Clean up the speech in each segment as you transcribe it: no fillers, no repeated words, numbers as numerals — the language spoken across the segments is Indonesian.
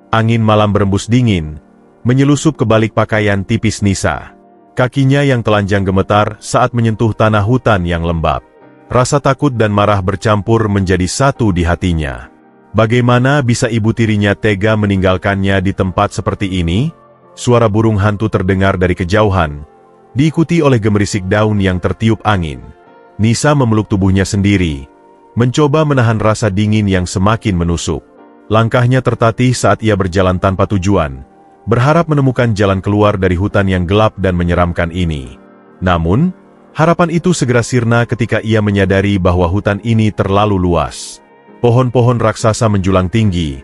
Angin malam berembus dingin, menyelusup ke balik pakaian tipis Nisa. Kakinya yang telanjang gemetar saat menyentuh tanah hutan yang lembab. Rasa takut dan marah bercampur menjadi satu di hatinya. Bagaimana bisa ibu tirinya tega meninggalkannya di tempat seperti ini? Suara burung hantu terdengar dari kejauhan, diikuti oleh gemerisik daun yang tertiup angin. Nisa memeluk tubuhnya sendiri, mencoba menahan rasa dingin yang semakin menusuk. Langkahnya tertatih saat ia berjalan tanpa tujuan, berharap menemukan jalan keluar dari hutan yang gelap dan menyeramkan ini. Namun, harapan itu segera sirna ketika ia menyadari bahwa hutan ini terlalu luas. Pohon-pohon raksasa menjulang tinggi,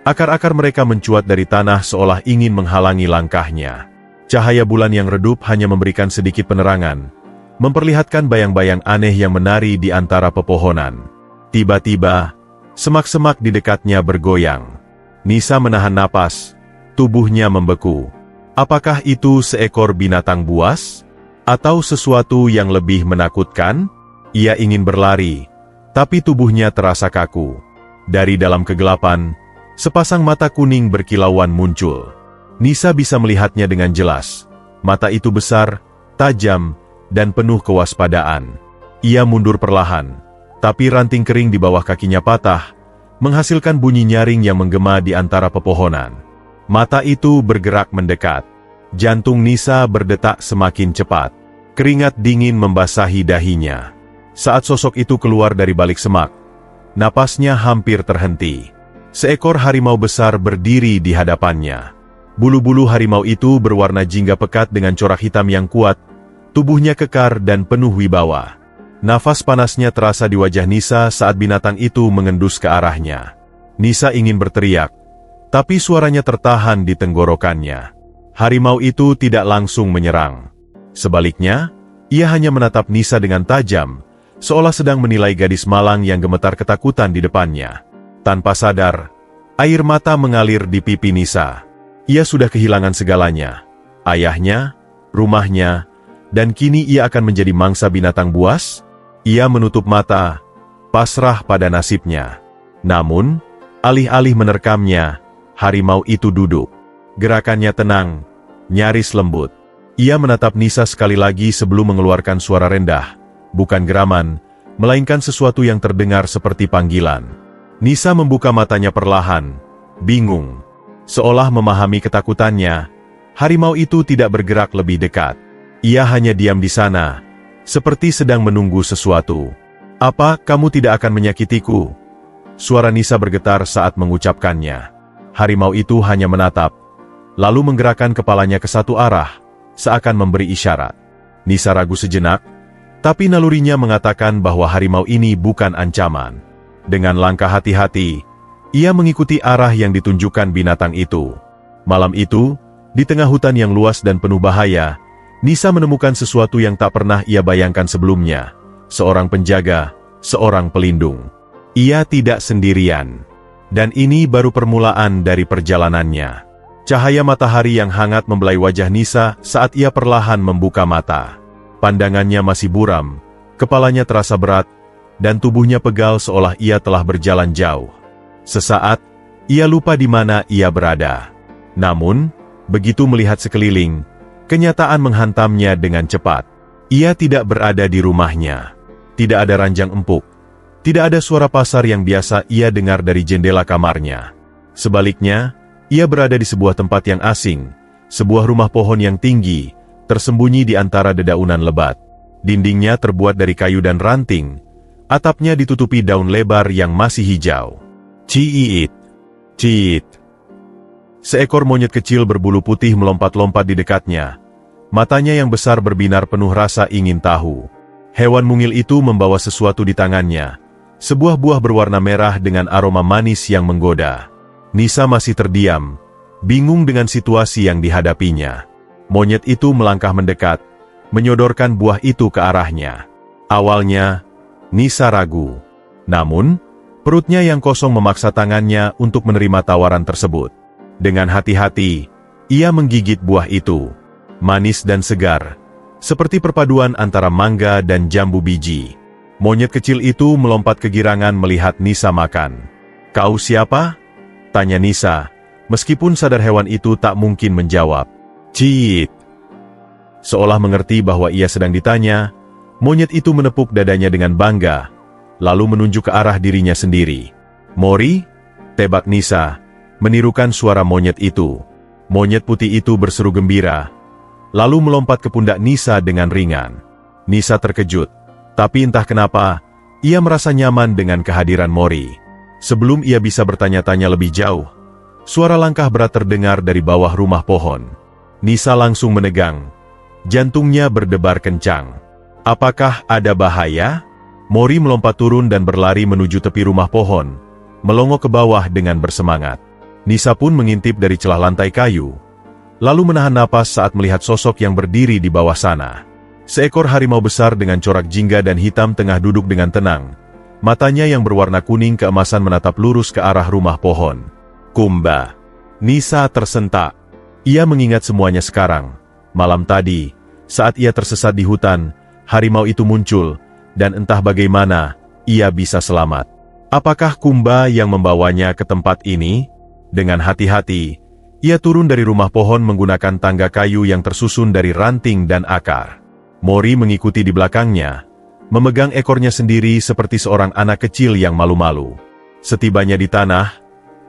akar-akar mereka mencuat dari tanah seolah ingin menghalangi langkahnya. Cahaya bulan yang redup hanya memberikan sedikit penerangan, memperlihatkan bayang-bayang aneh yang menari di antara pepohonan. Tiba-tiba, semak-semak di dekatnya bergoyang. Nisa menahan napas, tubuhnya membeku. Apakah itu seekor binatang buas? Atau sesuatu yang lebih menakutkan? Ia ingin berlari, tapi tubuhnya terasa kaku. Dari dalam kegelapan, sepasang mata kuning berkilauan muncul. Nisa bisa melihatnya dengan jelas. Mata itu besar, tajam, dan penuh kewaspadaan. Ia mundur perlahan, tapi ranting kering di bawah kakinya patah, menghasilkan bunyi nyaring yang menggema di antara pepohonan. Mata itu bergerak mendekat. Jantung Nisa berdetak semakin cepat. Keringat dingin membasahi dahinya. Saat sosok itu keluar dari balik semak, napasnya hampir terhenti. Seekor harimau besar berdiri di hadapannya. Bulu-bulu harimau itu berwarna jingga pekat dengan corak hitam yang kuat, tubuhnya kekar dan penuh wibawa. Nafas panasnya terasa di wajah Nisa saat binatang itu mengendus ke arahnya. Nisa ingin berteriak, tapi suaranya tertahan di tenggorokannya. Harimau itu tidak langsung menyerang. Sebaliknya, ia hanya menatap Nisa dengan tajam, seolah sedang menilai gadis malang yang gemetar ketakutan di depannya. Tanpa sadar, air mata mengalir di pipi Nisa. Ia sudah kehilangan segalanya. Ayahnya, rumahnya, dan kini ia akan menjadi mangsa binatang buas? Ia menutup mata, pasrah pada nasibnya. Namun, alih-alih menerkamnya, harimau itu duduk. Gerakannya tenang, nyaris lembut. Ia menatap Nisa sekali lagi sebelum mengeluarkan suara rendah, bukan geraman, melainkan sesuatu yang terdengar seperti panggilan. Nisa membuka matanya perlahan, bingung. Seolah memahami ketakutannya, harimau itu tidak bergerak lebih dekat. Ia hanya diam di sana, seperti sedang menunggu sesuatu. "Apa, kamu tidak akan menyakitiku?" Suara Nisa bergetar saat mengucapkannya. Harimau itu hanya menatap, lalu menggerakkan kepalanya ke satu arah, seakan memberi isyarat. Nisa ragu sejenak, tapi nalurinya mengatakan bahwa harimau ini bukan ancaman. Dengan langkah hati-hati, ia mengikuti arah yang ditunjukkan binatang itu. Malam itu, di tengah hutan yang luas dan penuh bahaya, Nisa menemukan sesuatu yang tak pernah ia bayangkan sebelumnya. Seorang penjaga, seorang pelindung. Ia tidak sendirian. Dan ini baru permulaan dari perjalanannya. Cahaya matahari yang hangat membelai wajah Nisa saat ia perlahan membuka mata. Pandangannya masih buram, kepalanya terasa berat, dan tubuhnya pegal seolah ia telah berjalan jauh. Sesaat, ia lupa di mana ia berada. Namun, begitu melihat sekeliling, kenyataan menghantamnya dengan cepat. Ia tidak berada di rumahnya. Tidak ada ranjang empuk. Tidak ada suara pasar yang biasa ia dengar dari jendela kamarnya. Sebaliknya, ia berada di sebuah tempat yang asing, sebuah rumah pohon yang tinggi, tersembunyi di antara dedaunan lebat. Dindingnya terbuat dari kayu dan ranting, atapnya ditutupi daun lebar yang masih hijau. Ciit, ciit. Seekor monyet kecil berbulu putih melompat-lompat di dekatnya. Matanya yang besar berbinar penuh rasa ingin tahu. Hewan mungil itu membawa sesuatu di tangannya. Sebuah buah berwarna merah dengan aroma manis yang menggoda. Nisa masih terdiam, bingung dengan situasi yang dihadapinya. Monyet itu melangkah mendekat, menyodorkan buah itu ke arahnya. Awalnya, Nisa ragu. Namun, perutnya yang kosong memaksa tangannya untuk menerima tawaran tersebut. Dengan hati-hati, ia menggigit buah itu. Manis dan segar, seperti perpaduan antara mangga dan jambu biji. Monyet kecil itu melompat kegirangan melihat Nisa makan. "Kau siapa?" tanya Nisa, Meskipun sadar hewan itu tak mungkin menjawab. Ciit. Seolah mengerti bahwa ia sedang ditanya, monyet itu menepuk dadanya dengan bangga, lalu menunjuk ke arah dirinya sendiri. Mori, tebak Nisa, menirukan suara monyet itu. Monyet putih itu berseru gembira, lalu melompat ke pundak Nisa dengan ringan. Nisa terkejut, tapi entah kenapa, ia merasa nyaman dengan kehadiran Mori. Sebelum ia bisa bertanya-tanya lebih jauh, suara langkah berat terdengar dari bawah rumah pohon. Nisa langsung menegang. Jantungnya berdebar kencang. Apakah ada bahaya? Mori melompat turun dan berlari menuju tepi rumah pohon, melongo ke bawah dengan bersemangat. Nisa pun mengintip dari celah lantai kayu, lalu menahan napas saat melihat sosok yang berdiri di bawah sana. Seekor harimau besar dengan corak jingga dan hitam tengah duduk dengan tenang. Matanya yang berwarna kuning keemasan menatap lurus ke arah rumah pohon. Kumba. Nisa tersentak. Ia mengingat semuanya sekarang. Malam tadi, saat ia tersesat di hutan, harimau itu muncul, dan entah bagaimana, ia bisa selamat. Apakah Kumba yang membawanya ke tempat ini? Dengan hati-hati, ia turun dari rumah pohon menggunakan tangga kayu yang tersusun dari ranting dan akar. Mori mengikuti di belakangnya, memegang ekornya sendiri seperti seorang anak kecil yang malu-malu. Setibanya di tanah,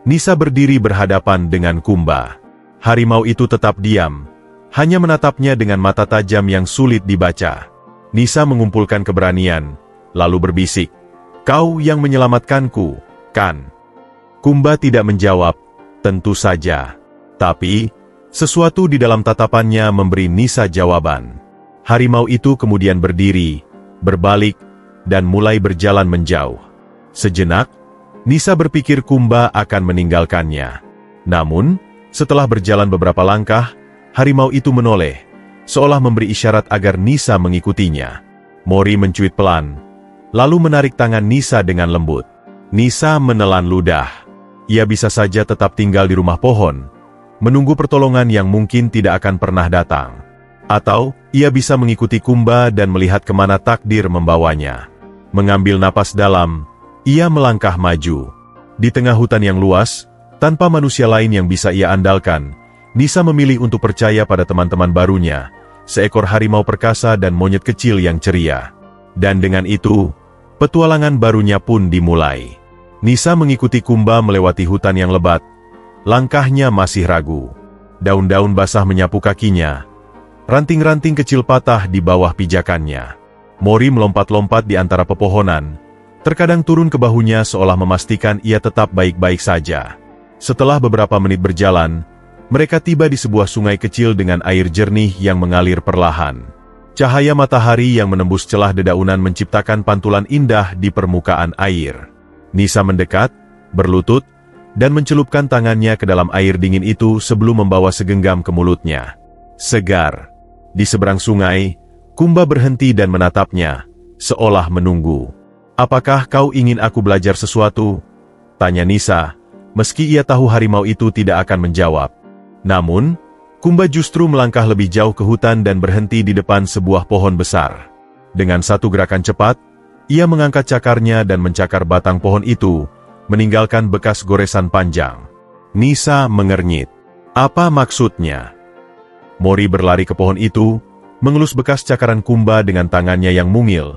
Nisa berdiri berhadapan dengan Kumba. Harimau itu tetap diam, hanya menatapnya dengan mata tajam yang sulit dibaca. Nisa mengumpulkan keberanian, lalu berbisik, "Kau yang menyelamatkanku, kan?" Kumba tidak menjawab, tentu saja. Tapi, sesuatu di dalam tatapannya memberi Nisa jawaban. Harimau itu kemudian berdiri, berbalik, dan mulai berjalan menjauh. Sejenak, Nisa berpikir Kumba akan meninggalkannya. Namun, setelah berjalan beberapa langkah, harimau itu menoleh, seolah memberi isyarat agar Nisa mengikutinya. Mori mencuit pelan, lalu menarik tangan Nisa dengan lembut. Nisa menelan ludah. Ia bisa saja tetap tinggal di rumah pohon, menunggu pertolongan yang mungkin tidak akan pernah datang. Atau, ia bisa mengikuti Kumba dan melihat kemana takdir membawanya. Mengambil napas dalam, ia melangkah maju. Di tengah hutan yang luas, tanpa manusia lain yang bisa ia andalkan, Nisa memilih untuk percaya pada teman-teman barunya, seekor harimau perkasa dan monyet kecil yang ceria. Dan dengan itu, petualangan barunya pun dimulai. Nisa mengikuti Kumba melewati hutan yang lebat. Langkahnya masih ragu. Daun-daun basah menyapu kakinya. Ranting-ranting kecil patah di bawah pijakannya. Mori melompat-lompat di antara pepohonan, terkadang turun ke bahunya seolah memastikan ia tetap baik-baik saja. Setelah beberapa menit berjalan, mereka tiba di sebuah sungai kecil dengan air jernih yang mengalir perlahan. Cahaya matahari yang menembus celah dedaunan menciptakan pantulan indah di permukaan air. Nisa mendekat, berlutut, dan mencelupkan tangannya ke dalam air dingin itu sebelum membawa segenggam ke mulutnya. Segar. Di seberang sungai, Kumba berhenti dan menatapnya, seolah menunggu. "Apakah kau ingin aku belajar sesuatu?" tanya Nisa, meski ia tahu harimau itu tidak akan menjawab. Namun, Kumba justru melangkah lebih jauh ke hutan dan berhenti di depan sebuah pohon besar. Dengan satu gerakan cepat, ia mengangkat cakarnya dan mencakar batang pohon itu, meninggalkan bekas goresan panjang. Nisa mengernyit. Apa maksudnya? Mori berlari ke pohon itu, mengelus bekas cakaran Kumba dengan tangannya yang mungil,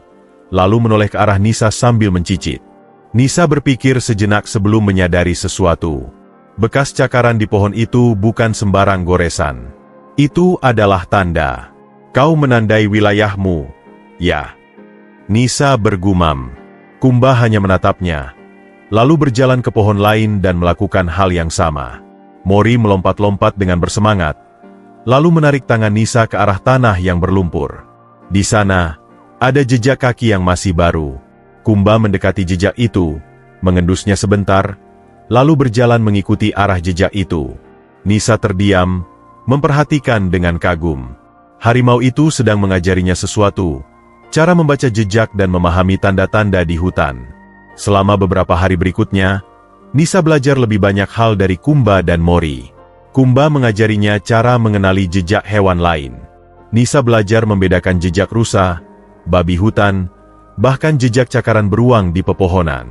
lalu menoleh ke arah Nisa sambil mencicit. Nisa berpikir sejenak sebelum menyadari sesuatu. Bekas cakaran di pohon itu bukan sembarang goresan. Itu adalah tanda. Kau menandai wilayahmu. Ya. Nisa bergumam. Kumba hanya menatapnya, lalu berjalan ke pohon lain dan melakukan hal yang sama. Mori melompat-lompat dengan bersemangat, lalu menarik tangan Nisa ke arah tanah yang berlumpur. Di sana, ada jejak kaki yang masih baru. Kumba mendekati jejak itu, mengendusnya sebentar, lalu berjalan mengikuti arah jejak itu. Nisa terdiam, memperhatikan dengan kagum. Harimau itu sedang mengajarinya sesuatu, cara membaca jejak dan memahami tanda-tanda di hutan. Selama beberapa hari berikutnya, Nisa belajar lebih banyak hal dari Kumba dan Mori. Kumba mengajarinya cara mengenali jejak hewan lain. Nisa belajar membedakan jejak rusa, babi hutan, bahkan jejak cakaran beruang di pepohonan.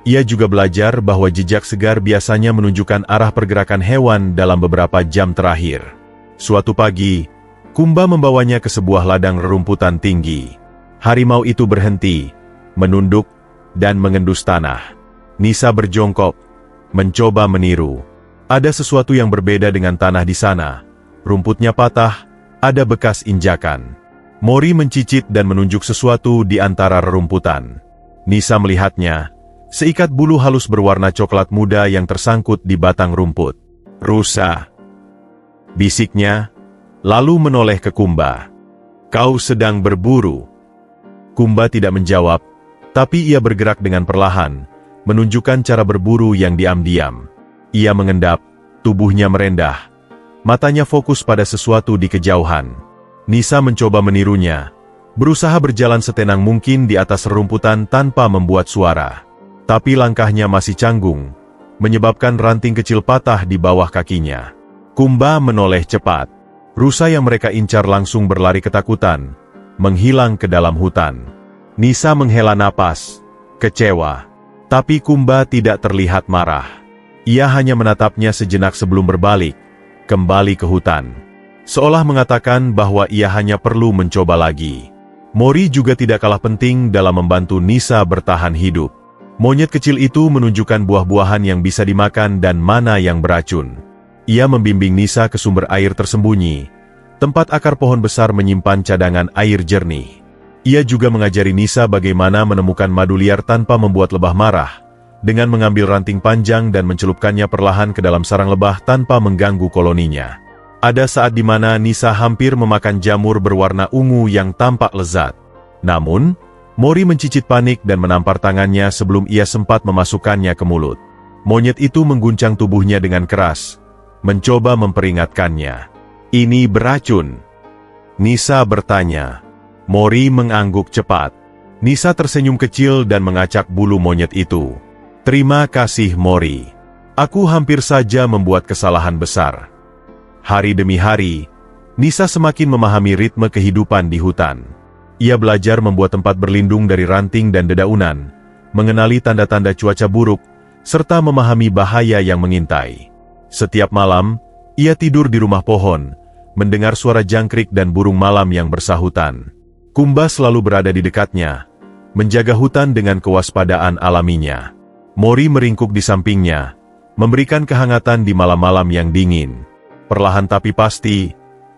Ia juga belajar bahwa jejak segar biasanya menunjukkan arah pergerakan hewan dalam beberapa jam terakhir. Suatu pagi, Kumba membawanya ke sebuah ladang rerumputan tinggi. Harimau itu berhenti, menunduk, dan mengendus tanah. Nisa berjongkok, mencoba meniru. Ada sesuatu yang berbeda dengan tanah di sana. Rumputnya patah, ada bekas injakan. Mori mencicit dan menunjuk sesuatu di antara rerumputan. Nisa melihatnya. Seikat bulu halus berwarna coklat muda yang tersangkut di batang rumput. "Rusa," bisiknya, lalu menoleh ke Kumba. "Kau sedang berburu?" Kumba tidak menjawab, tapi ia bergerak dengan perlahan, menunjukkan cara berburu yang diam-diam. Ia mengendap, tubuhnya merendah. Matanya fokus pada sesuatu di kejauhan. Nisa mencoba menirunya, berusaha berjalan setenang mungkin di atas rerumputan tanpa membuat suara. Tapi langkahnya masih canggung, menyebabkan ranting kecil patah di bawah kakinya. Kumba menoleh cepat. Rusa yang mereka incar langsung berlari ketakutan, menghilang ke dalam hutan. Nisa menghela napas, kecewa. Tapi Kumba tidak terlihat marah. Ia hanya menatapnya sejenak sebelum berbalik, kembali ke hutan. Seolah mengatakan bahwa ia hanya perlu mencoba lagi. Mori juga tidak kalah penting dalam membantu Nisa bertahan hidup. Monyet kecil itu menunjukkan buah-buahan yang bisa dimakan dan mana yang beracun. Ia membimbing Nisa ke sumber air tersembunyi, tempat akar pohon besar menyimpan cadangan air jernih. Ia juga mengajari Nisa bagaimana menemukan madu liar tanpa membuat lebah marah, dengan mengambil ranting panjang dan mencelupkannya perlahan ke dalam sarang lebah tanpa mengganggu koloninya. Ada saat di mana Nisa hampir memakan jamur berwarna ungu yang tampak lezat. Namun, Mori mencicit panik dan menampar tangannya sebelum ia sempat memasukkannya ke mulut. Monyet itu mengguncang tubuhnya dengan keras, mencoba memperingatkannya. "Ini beracun." Nisa bertanya. Mori mengangguk cepat. Nisa tersenyum kecil dan mengacak bulu monyet itu. "Terima kasih, Mori. Aku hampir saja membuat kesalahan besar." Hari demi hari, Nisa semakin memahami ritme kehidupan di hutan. Ia belajar membuat tempat berlindung dari ranting dan dedaunan, mengenali tanda-tanda cuaca buruk, serta memahami bahaya yang mengintai. Setiap malam, ia tidur di rumah pohon, mendengar suara jangkrik dan burung malam yang bersahutan. Kumba selalu berada di dekatnya, menjaga hutan dengan kewaspadaan alaminya. Mori meringkuk di sampingnya, memberikan kehangatan di malam-malam yang dingin. Perlahan tapi pasti,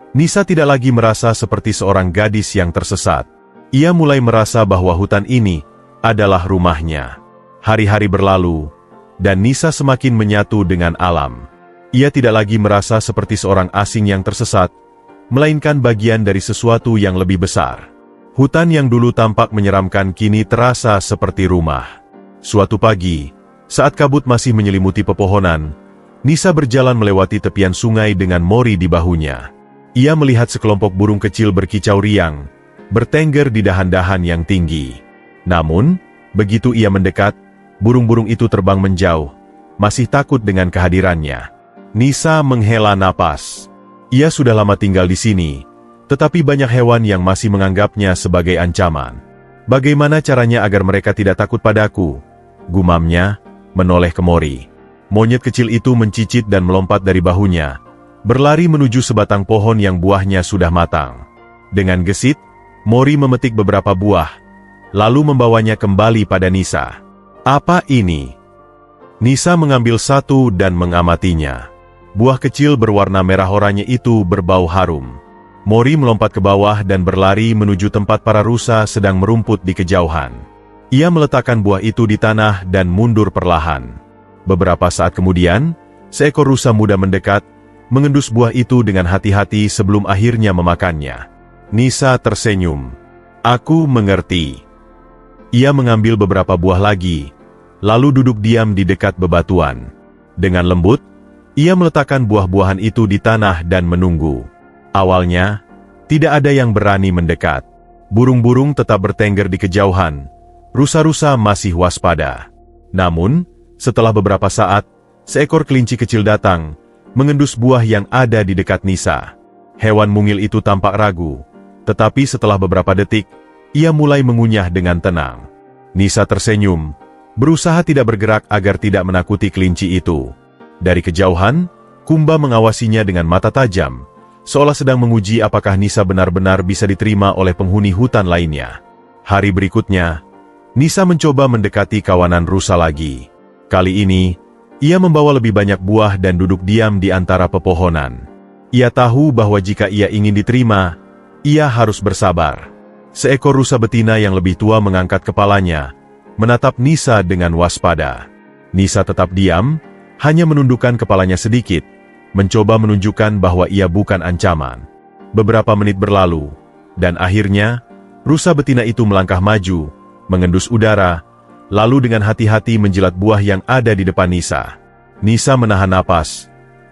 Nisa tidak lagi merasa seperti seorang gadis yang tersesat. Ia mulai merasa bahwa hutan ini adalah rumahnya. Hari-hari berlalu, dan Nisa semakin menyatu dengan alam. Ia tidak lagi merasa seperti seorang asing yang tersesat, melainkan bagian dari sesuatu yang lebih besar. Hutan yang dulu tampak menyeramkan kini terasa seperti rumah. Suatu pagi, saat kabut masih menyelimuti pepohonan, Nisa berjalan melewati tepian sungai dengan Mori di bahunya. Ia melihat sekelompok burung kecil berkicau riang, bertengger di dahan-dahan yang tinggi. Namun, begitu ia mendekat, burung-burung itu terbang menjauh, masih takut dengan kehadirannya. Nisa menghela napas. Ia sudah lama tinggal di sini, tetapi banyak hewan yang masih menganggapnya sebagai ancaman. Bagaimana caranya agar mereka tidak takut padaku? Gumamnya, menoleh ke Mori. Monyet kecil itu mencicit dan melompat dari bahunya, berlari menuju sebatang pohon yang buahnya sudah matang. Dengan gesit, Mori memetik beberapa buah, lalu membawanya kembali pada Nisa. "Apa ini?" Nisa mengambil satu dan mengamatinya. Buah kecil berwarna merah oranye itu berbau harum. Mori melompat ke bawah dan berlari menuju tempat para rusa sedang merumput di kejauhan. Ia meletakkan buah itu di tanah dan mundur perlahan. Beberapa saat kemudian, seekor rusa muda mendekat, mengendus buah itu dengan hati-hati sebelum akhirnya memakannya. Nisa tersenyum. "Aku mengerti." Ia mengambil beberapa buah lagi, lalu duduk diam di dekat bebatuan. Dengan lembut, ia meletakkan buah-buahan itu di tanah dan menunggu. Awalnya, tidak ada yang berani mendekat. Burung-burung tetap bertengger di kejauhan. Rusa-rusa masih waspada. Namun, setelah beberapa saat, seekor kelinci kecil datang, mengendus buah yang ada di dekat Nisa. Hewan mungil itu tampak ragu, tetapi setelah beberapa detik, ia mulai mengunyah dengan tenang. Nisa tersenyum. berusaha tidak bergerak agar tidak menakuti kelinci itu. Dari kejauhan, Kumba mengawasinya dengan mata tajam, seolah sedang menguji apakah Nisa benar-benar bisa diterima oleh penghuni hutan lainnya. Hari berikutnya, Nisa mencoba mendekati kawanan rusa lagi. Kali ini, ia membawa lebih banyak buah dan duduk diam di antara pepohonan. Ia tahu bahwa jika ia ingin diterima, ia harus bersabar. Seekor rusa betina yang lebih tua mengangkat kepalanya, menatap Nisa dengan waspada. Nisa tetap diam, hanya menundukkan kepalanya sedikit, mencoba menunjukkan bahwa ia bukan ancaman. Beberapa menit berlalu, dan akhirnya, rusa betina itu melangkah maju, mengendus udara, lalu dengan hati-hati menjilat buah yang ada di depan Nisa. Nisa menahan napas,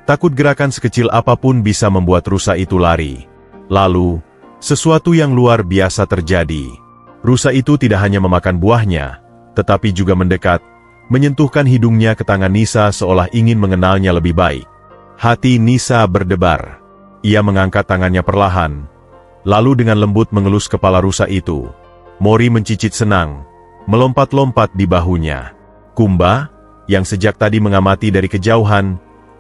takut gerakan sekecil apapun bisa membuat rusa itu lari. Lalu, sesuatu yang luar biasa terjadi. Rusa itu tidak hanya memakan buahnya, tetapi juga mendekat, menyentuhkan hidungnya ke tangan Nisa seolah ingin mengenalnya lebih baik. Hati Nisa berdebar. Ia mengangkat tangannya perlahan, lalu dengan lembut mengelus kepala rusa itu. Mori mencicit senang, melompat-lompat di bahunya. Kumba, yang sejak tadi mengamati dari kejauhan,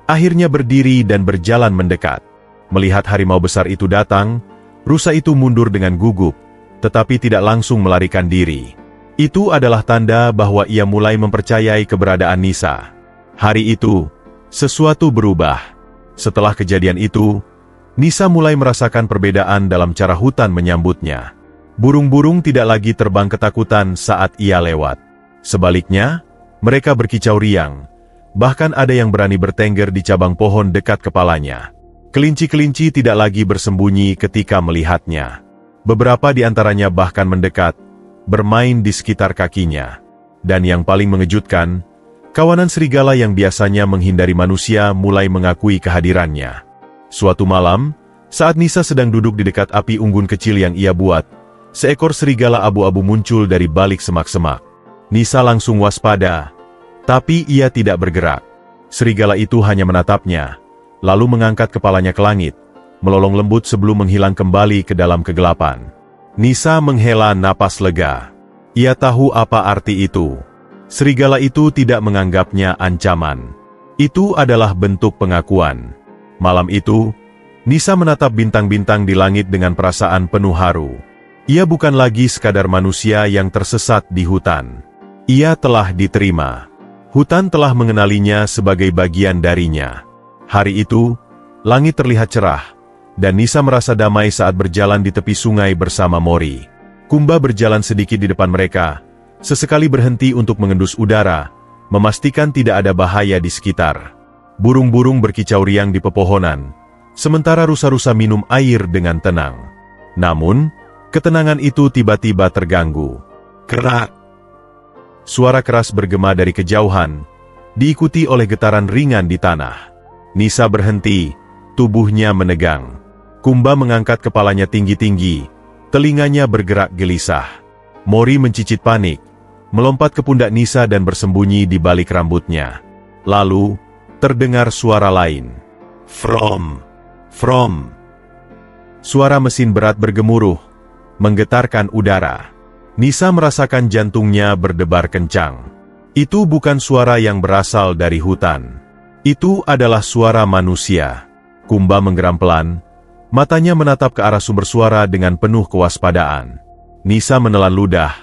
akhirnya berdiri dan berjalan mendekat. Melihat harimau besar itu datang, rusa itu mundur dengan gugup, tetapi tidak langsung melarikan diri. Itu adalah tanda bahwa ia mulai mempercayai keberadaan Nisa. Hari itu, sesuatu berubah. Setelah kejadian itu, Nisa mulai merasakan perbedaan dalam cara hutan menyambutnya. Burung-burung tidak lagi terbang ketakutan saat ia lewat. Sebaliknya, mereka berkicau riang. Bahkan ada yang berani bertengger di cabang pohon dekat kepalanya. Kelinci-kelinci tidak lagi bersembunyi ketika melihatnya. Beberapa di antaranya bahkan mendekat, bermain di sekitar kakinya. Dan yang paling mengejutkan, kawanan serigala yang biasanya menghindari manusia mulai mengakui kehadirannya. Suatu malam, saat Nisa sedang duduk di dekat api unggun kecil yang ia buat, seekor serigala abu-abu muncul dari balik semak-semak. Nisa langsung waspada, tapi ia tidak bergerak. Serigala itu hanya menatapnya, lalu mengangkat kepalanya ke langit, melolong lembut sebelum menghilang kembali ke dalam kegelapan. Nisa menghela napas lega. Ia tahu apa arti itu. Serigala itu tidak menganggapnya ancaman. Itu adalah bentuk pengakuan. Malam itu, Nisa menatap bintang-bintang di langit dengan perasaan penuh haru. Ia bukan lagi sekadar manusia yang tersesat di hutan. Ia telah diterima. Hutan telah mengenalinya sebagai bagian darinya. Hari itu, langit terlihat cerah, dan Nisa merasa damai saat berjalan di tepi sungai bersama Mori. Kumba berjalan sedikit di depan mereka, sesekali berhenti untuk mengendus udara, memastikan tidak ada bahaya di sekitar. Burung-burung berkicau riang di pepohonan, sementara rusa-rusa minum air dengan tenang. Namun, ketenangan itu tiba-tiba terganggu. Kerak! Suara keras bergema dari kejauhan, diikuti oleh getaran ringan di tanah. Nisa berhenti, tubuhnya menegang. Kumba mengangkat kepalanya tinggi-tinggi, telinganya bergerak gelisah. Mori mencicit panik, melompat ke pundak Nisa dan bersembunyi di balik rambutnya. Lalu, terdengar suara lain. From. Suara mesin berat bergemuruh, menggetarkan udara. Nisa merasakan jantungnya berdebar kencang. Itu bukan suara yang berasal dari hutan. Itu adalah suara manusia. Kumba menggeram pelan, matanya menatap ke arah sumber suara dengan penuh kewaspadaan. Nisa menelan ludah,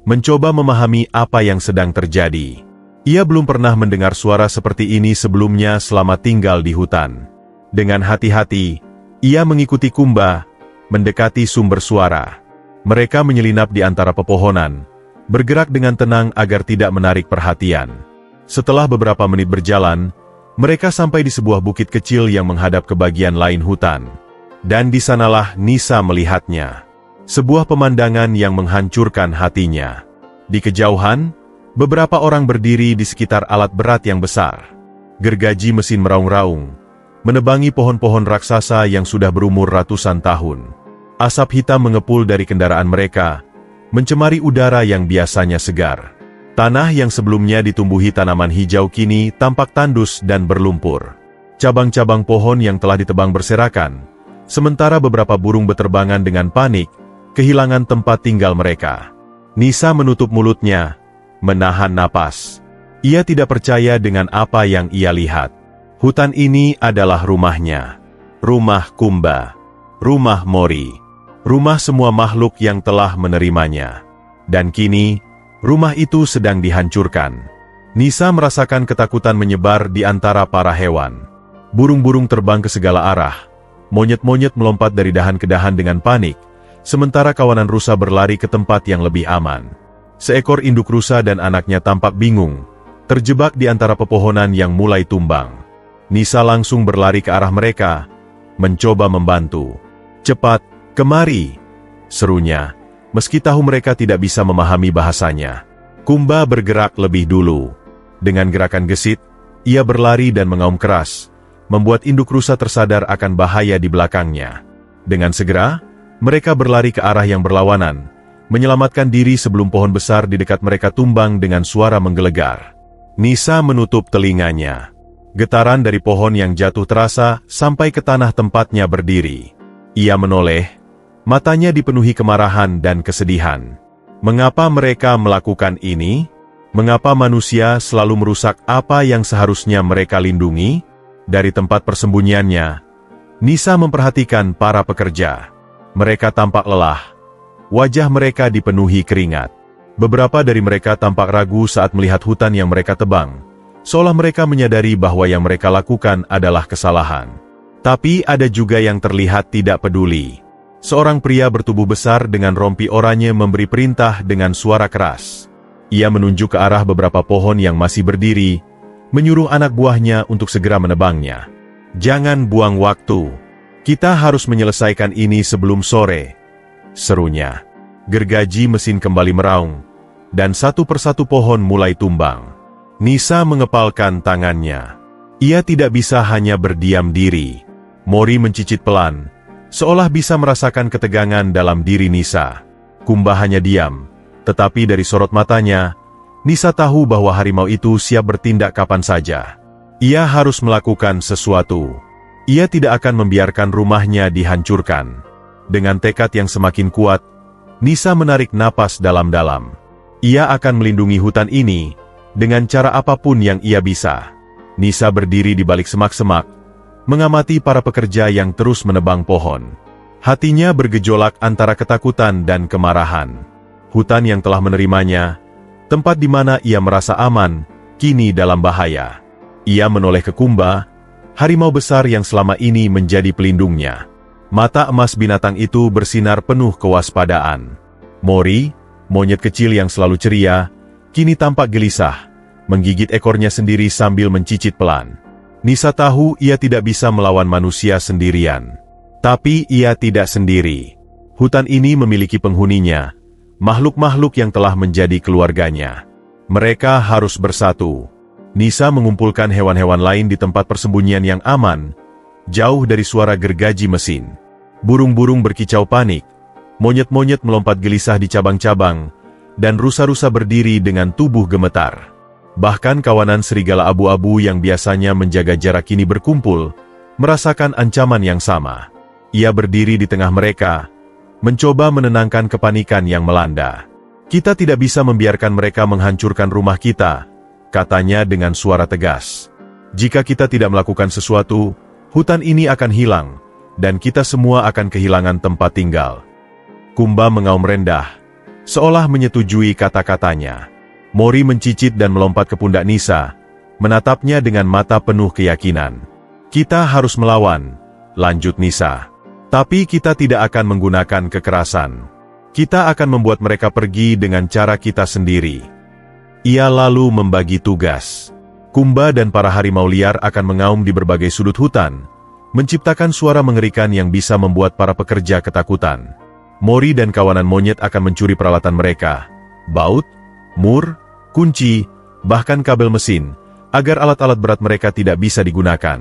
mencoba memahami apa yang sedang terjadi. Ia belum pernah mendengar suara seperti ini sebelumnya selama tinggal di hutan. Dengan hati-hati, ia mengikuti Kumba, mendekati sumber suara. Mereka menyelinap di antara pepohonan, bergerak dengan tenang agar tidak menarik perhatian. Setelah beberapa menit berjalan, mereka sampai di sebuah bukit kecil yang menghadap ke bagian lain hutan. Dan di sanalah Nisa melihatnya. Sebuah pemandangan yang menghancurkan hatinya. Di kejauhan, beberapa orang berdiri di sekitar alat berat yang besar. Gergaji mesin meraung-raung, menebangi pohon-pohon raksasa yang sudah berumur ratusan tahun. Asap hitam mengepul dari kendaraan mereka, mencemari udara yang biasanya segar. Tanah yang sebelumnya ditumbuhi tanaman hijau kini tampak tandus dan berlumpur. Cabang-cabang pohon yang telah ditebang berserakan, sementara beberapa burung beterbangan dengan panik, kehilangan tempat tinggal mereka. Nisa menutup mulutnya, menahan napas. Ia tidak percaya dengan apa yang ia lihat. Hutan ini adalah rumahnya. Rumah Kumba. Rumah Mori. Rumah semua makhluk yang telah menerimanya. Dan kini, rumah itu sedang dihancurkan. Nisa merasakan ketakutan menyebar di antara para hewan. Burung-burung terbang ke segala arah. Monyet-monyet melompat dari dahan ke dahan dengan panik, sementara kawanan rusa berlari ke tempat yang lebih aman. Seekor induk rusa dan anaknya tampak bingung, terjebak di antara pepohonan yang mulai tumbang. Nisa langsung berlari ke arah mereka, mencoba membantu. "Cepat, kemari!" serunya, meski tahu mereka tidak bisa memahami bahasanya. Kumba bergerak lebih dulu. Dengan gerakan gesit, ia berlari dan mengaum keras, membuat induk rusa tersadar akan bahaya di belakangnya. Dengan segera, mereka berlari ke arah yang berlawanan, menyelamatkan diri sebelum pohon besar di dekat mereka tumbang dengan suara menggelegar. Nisa menutup telinganya. Getaran dari pohon yang jatuh terasa sampai ke tanah tempatnya berdiri. Ia menoleh, matanya dipenuhi kemarahan dan kesedihan. Mengapa mereka melakukan ini? Mengapa manusia selalu merusak apa yang seharusnya mereka lindungi? Dari tempat persembunyiannya, Nisa memperhatikan para pekerja. Mereka tampak lelah. Wajah mereka dipenuhi keringat. Beberapa dari mereka tampak ragu saat melihat hutan yang mereka tebang, seolah mereka menyadari bahwa yang mereka lakukan adalah kesalahan. Tapi ada juga yang terlihat tidak peduli. Seorang pria bertubuh besar dengan rompi oranye memberi perintah dengan suara keras. Ia menunjuk ke arah beberapa pohon yang masih berdiri, menyuruh anak buahnya untuk segera menebangnya. "Jangan buang waktu. Kita harus menyelesaikan ini sebelum sore," serunya. Gergaji mesin kembali meraung, dan satu persatu pohon mulai tumbang. Nisa mengepalkan tangannya. Ia tidak bisa hanya berdiam diri. Mori mencicit pelan, seolah bisa merasakan ketegangan dalam diri Nisa. Kumba hanya diam, tetapi dari sorot matanya, Nisa tahu bahwa harimau itu siap bertindak kapan saja. Ia harus melakukan sesuatu. Ia tidak akan membiarkan rumahnya dihancurkan. Dengan tekad yang semakin kuat, Nisa menarik napas dalam-dalam. Ia akan melindungi hutan ini dengan cara apapun yang ia bisa. Nisa berdiri di balik semak-semak, mengamati para pekerja yang terus menebang pohon. Hatinya bergejolak antara ketakutan dan kemarahan. Hutan yang telah menerimanya, tempat di mana ia merasa aman, kini dalam bahaya. Ia menoleh ke Kumba, harimau besar yang selama ini menjadi pelindungnya. Mata emas binatang itu bersinar penuh kewaspadaan. Mori, monyet kecil yang selalu ceria, kini tampak gelisah, menggigit ekornya sendiri sambil mencicit pelan. Nisa tahu ia tidak bisa melawan manusia sendirian. Tapi ia tidak sendiri. Hutan ini memiliki penghuninya, makhluk-makhluk yang telah menjadi keluarganya. Mereka harus bersatu. Nisa mengumpulkan hewan-hewan lain di tempat persembunyian yang aman, jauh dari suara gergaji mesin. Burung-burung berkicau panik, monyet-monyet melompat gelisah di cabang-cabang, dan rusa-rusa berdiri dengan tubuh gemetar. Bahkan kawanan serigala abu-abu yang biasanya menjaga jarak kini berkumpul, merasakan ancaman yang sama. Ia berdiri di tengah mereka, mencoba menenangkan kepanikan yang melanda. "Kita tidak bisa membiarkan mereka menghancurkan rumah kita," katanya dengan suara tegas. "Jika kita tidak melakukan sesuatu, hutan ini akan hilang, dan kita semua akan kehilangan tempat tinggal." Kumba mengaum rendah, seolah menyetujui kata-katanya. Mori mencicit dan melompat ke pundak Nisa, menatapnya dengan mata penuh keyakinan. "Kita harus melawan," lanjut Nisa. "Tapi kita tidak akan menggunakan kekerasan. Kita akan membuat mereka pergi dengan cara kita sendiri." Ia lalu membagi tugas. Kumba dan para harimau liar akan mengaum di berbagai sudut hutan, menciptakan suara mengerikan yang bisa membuat para pekerja ketakutan. Mori dan kawanan monyet akan mencuri peralatan mereka, baut, mur, kunci, bahkan kabel mesin, agar alat-alat berat mereka tidak bisa digunakan.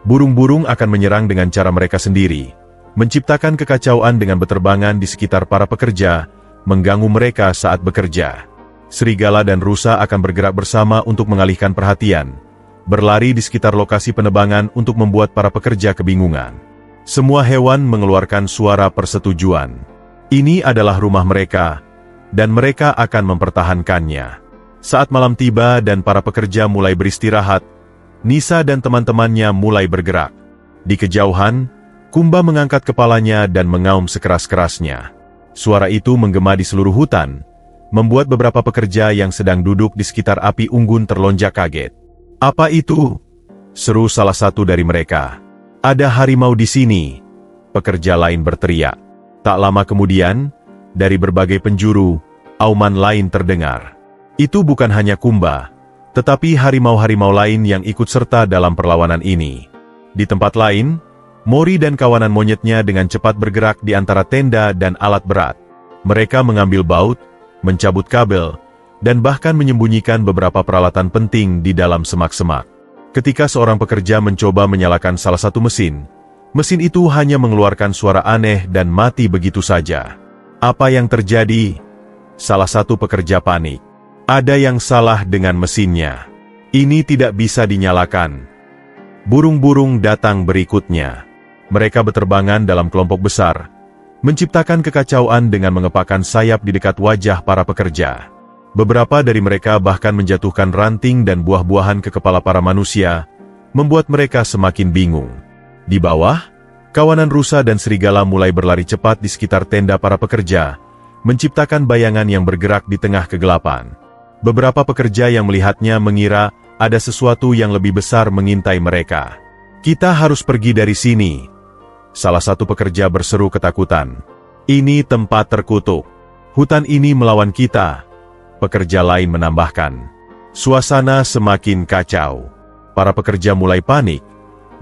Burung-burung akan menyerang dengan cara mereka sendiri, menciptakan kekacauan dengan beterbangan di sekitar para pekerja, mengganggu mereka saat bekerja. Serigala dan rusa akan bergerak bersama untuk mengalihkan perhatian, berlari di sekitar lokasi penebangan untuk membuat para pekerja kebingungan. Semua hewan mengeluarkan suara persetujuan. Ini adalah rumah mereka, dan mereka akan mempertahankannya. Saat malam tiba dan para pekerja mulai beristirahat, Nisa dan teman-temannya mulai bergerak. Di kejauhan, Kumba mengangkat kepalanya dan mengaum sekeras-kerasnya. Suara itu menggema di seluruh hutan, membuat beberapa pekerja yang sedang duduk di sekitar api unggun terlonjak kaget. "Apa itu?" seru salah satu dari mereka. "Ada harimau di sini," pekerja lain berteriak. Tak lama kemudian, dari berbagai penjuru, auman lain terdengar. Itu bukan hanya Kumba, tetapi harimau-harimau lain yang ikut serta dalam perlawanan ini. Di tempat lain, Mori dan kawanan monyetnya dengan cepat bergerak di antara tenda dan alat berat. Mereka mengambil baut, mencabut kabel, dan bahkan menyembunyikan beberapa peralatan penting di dalam semak-semak. Ketika seorang pekerja mencoba menyalakan salah satu mesin itu hanya mengeluarkan suara aneh dan mati begitu saja. "Apa yang terjadi?" Salah satu pekerja panik. "Ada yang salah dengan mesinnya. Ini tidak bisa dinyalakan." Burung-burung datang berikutnya. Mereka berterbangan dalam kelompok besar, menciptakan kekacauan dengan mengepakkan sayap di dekat wajah para pekerja. Beberapa dari mereka bahkan menjatuhkan ranting dan buah-buahan ke kepala para manusia, membuat mereka semakin bingung. Di bawah, kawanan rusa dan serigala mulai berlari cepat di sekitar tenda para pekerja, menciptakan bayangan yang bergerak di tengah kegelapan. Beberapa pekerja yang melihatnya mengira ada sesuatu yang lebih besar mengintai mereka. "Kita harus pergi dari sini," salah satu pekerja berseru ketakutan. "Ini tempat terkutuk. Hutan ini melawan kita," pekerja lain menambahkan. Suasana semakin kacau. Para pekerja mulai panik.